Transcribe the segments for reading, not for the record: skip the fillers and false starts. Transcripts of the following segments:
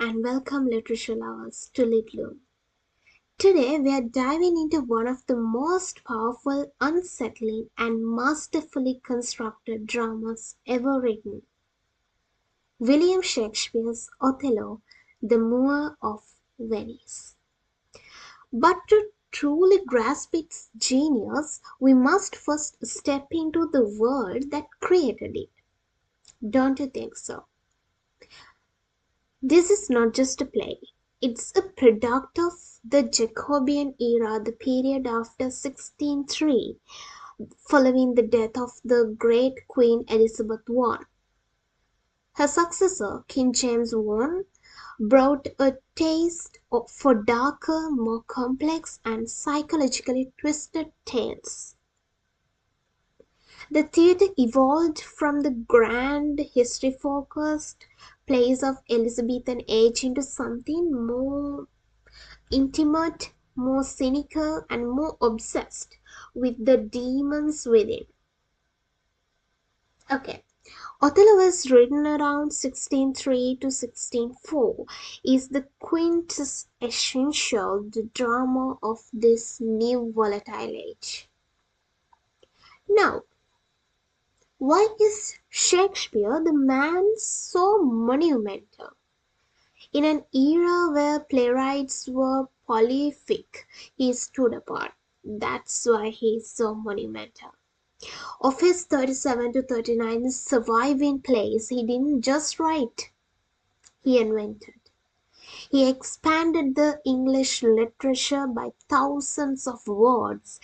and welcome literature lovers to LitLoom. Today we are diving into one of the most powerful, unsettling, and masterfully constructed dramas ever written. William Shakespeare's Othello, the Moor of Venice. But to truly grasp its genius, we must first step into the world that created it. Don't you think so? This is not just a play. It's a product of the Jacobean era, the period after 1603, following the death of the great Queen Elizabeth I. Her successor, King James I, brought a taste for darker, more complex, and psychologically twisted tales. The theatre evolved from the grand, history-focused plays of Elizabethan age into something more intimate, more cynical, and more obsessed with the demons within. Okay, Othello was written around 1603 to 1604, is the quintessential drama of this new volatile age. Now, why is Shakespeare the man so monumental? In an era where playwrights were prolific, he stood apart. That's why he is so monumental. Of his 37 to 39 surviving plays, he didn't just write, he invented. He expanded the English literature by thousands of words.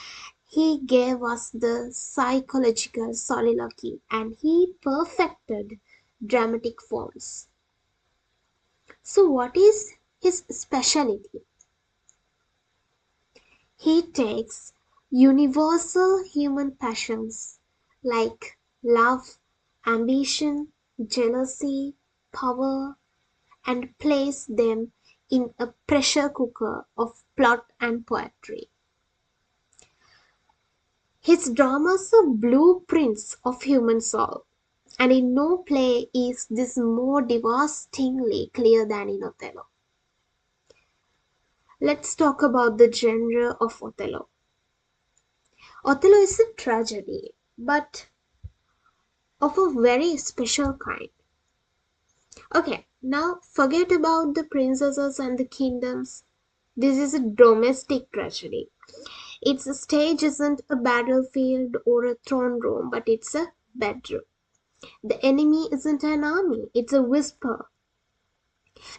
He gave us the psychological soliloquy and he perfected dramatic forms. So, what is his specialty? He takes universal human passions like love, ambition, jealousy, power, and place them in a pressure cooker of plot and poetry. His dramas are blueprints of human soul, and in no play is this more devastatingly clear than in Othello. Let's talk about the genre of Othello. Othello is a tragedy, but of a very special kind. Okay, now forget about the princesses and the kingdoms. This is a domestic tragedy. Its stage isn't a battlefield or a throne room, but it's a bedroom. The enemy isn't an army, it's a whisper.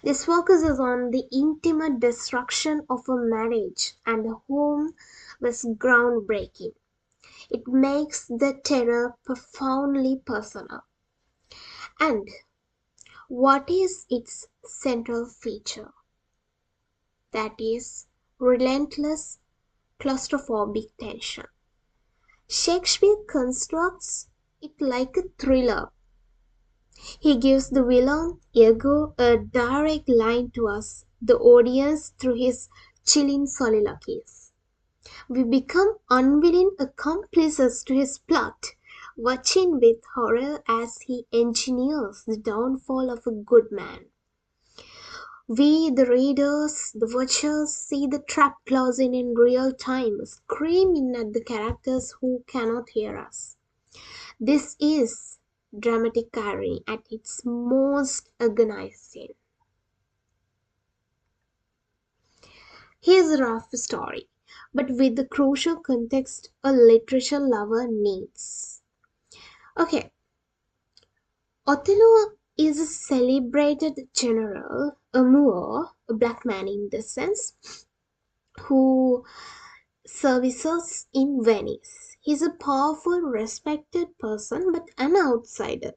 This focuses on the intimate destruction of a marriage, and the home was groundbreaking. It makes the terror profoundly personal. And what is its central feature? That is relentless claustrophobic tension. Shakespeare constructs it like a thriller. He gives the villain, Iago, a direct line to us, the audience, through his chilling soliloquies. We become unwilling accomplices to his plot, watching with horror as he engineers the downfall of a good man. We, the readers, the watchers, see the trap closing in real time, screaming at the characters who cannot hear us. This is dramatic irony at its most agonizing. Here's a rough story, but with the crucial context a literature lover needs. Okay, Othello is a celebrated general, a Moor, a black man in this sense, who services in Venice. He's a powerful, respected person, but an outsider.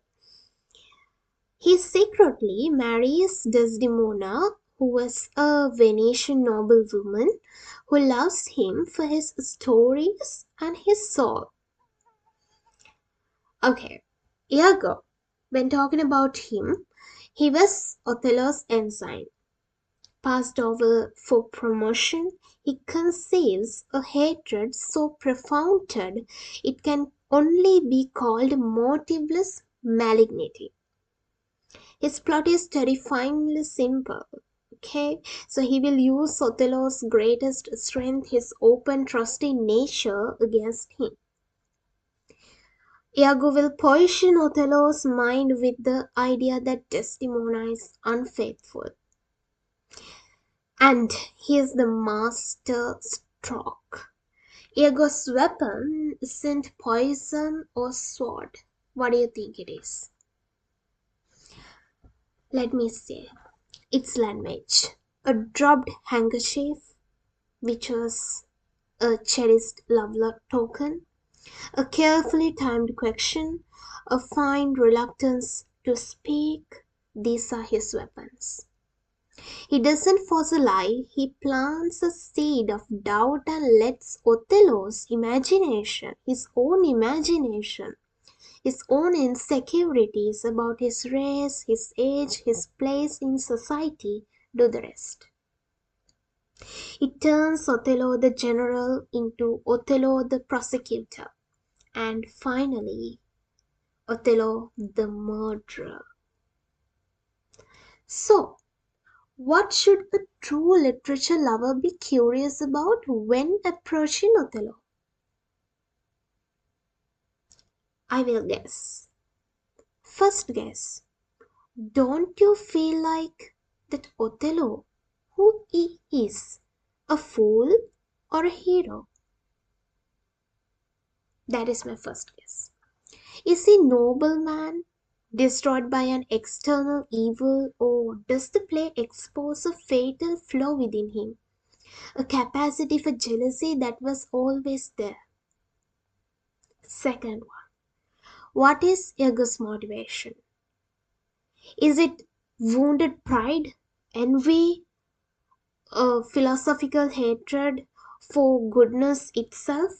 He secretly marries Desdemona, who was a Venetian noblewoman who loves him for his stories and his soul. Okay, Iago, when talking about him, he was Othello's ensign. Passed over for promotion, he conceives a hatred so profounded it can only be called motiveless malignity. His plot is terrifyingly simple. Okay, so he will use Othello's greatest strength, his open, trusting nature, against him. Iago will poison Othello's mind with the idea that Desdemona is unfaithful. And he is the master stroke. Iago's weapon isn't poison or sword. What do you think it is? Let me see. It's language. A dropped handkerchief, which was a cherished love token, a carefully timed question, a fine reluctance to speak. These are his weapons. He doesn't force a lie, he plants a seed of doubt and lets Othello's imagination, his own insecurities about his race, his age, his place in society, do the rest. It turns Othello the general into Othello the prosecutor, and finally, Othello the murderer. So, what should a true literature lover be curious about when approaching Othello? I will guess. First guess. Don't you feel like that Othello, who he is, a fool or a hero? That is my first guess. Is he noble man, destroyed by an external evil, or does the play expose a fatal flaw within him, a capacity for jealousy that was always there? Second one, what is Iago's motivation? Is it wounded pride, envy, a philosophical hatred for goodness itself?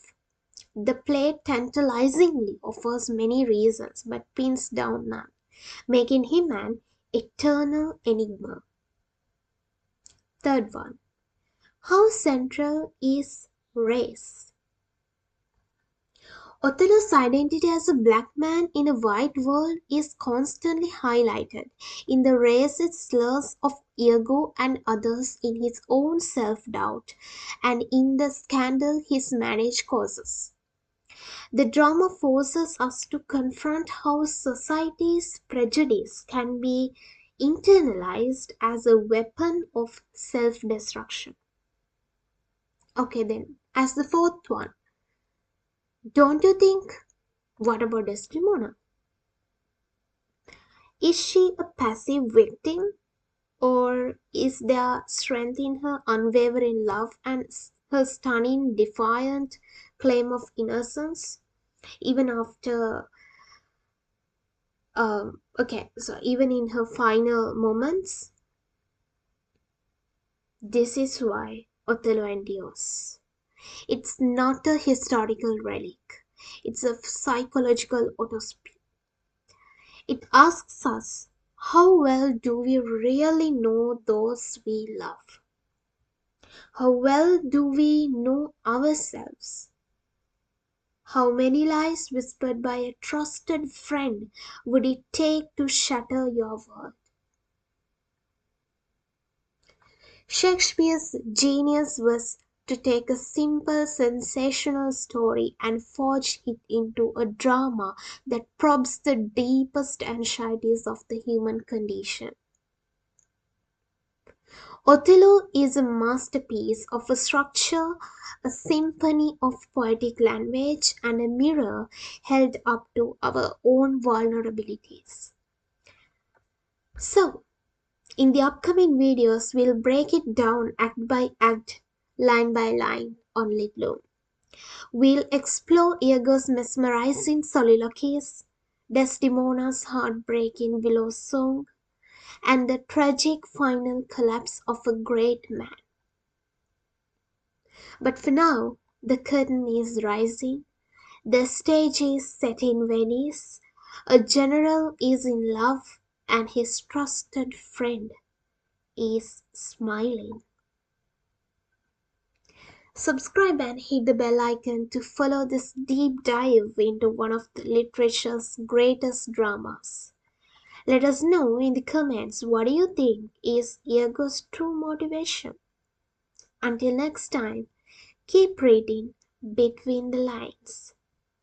The play tantalizingly offers many reasons but pins down none, making him an eternal enigma. Third one, how central is race? Othello's identity as a black man in a white world is constantly highlighted in the racist slurs of Iago and others, in his own self-doubt, and in the scandal his marriage causes. The drama forces us to confront how society's prejudice can be internalized as a weapon of self-destruction. Okay, then, as the fourth one, don't you think, what about Desdemona? Is she a passive victim, or is there strength in her unwavering love and her stunning, defiant claim of innocence, even after so even in her final moments? This is why Othello endures. It's not a historical relic, it's a psychological autopsy. It asks us, how well do we really know those we love? How well do we know ourselves? How many lies whispered by a trusted friend would it take to shatter your world? Shakespeare's genius was to take a simple, sensational story and forge it into a drama that probes the deepest anxieties of the human condition. Othello is a masterpiece of a structure, a symphony of poetic language, and a mirror held up to our own vulnerabilities. So, in the upcoming videos, we'll break it down act by act, line by line on LitLoom. We'll explore Iago's mesmerizing soliloquies, Desdemona's heartbreaking willow song, and the tragic final collapse of a great man. But for now, the curtain is rising, the stage is set in Venice, a general is in love, and his trusted friend is smiling. Subscribe and hit the bell icon to follow this deep dive into one of the literature's greatest dramas. Let us know in the comments what do you think is Iago's true motivation. Until next time, keep reading between the lines.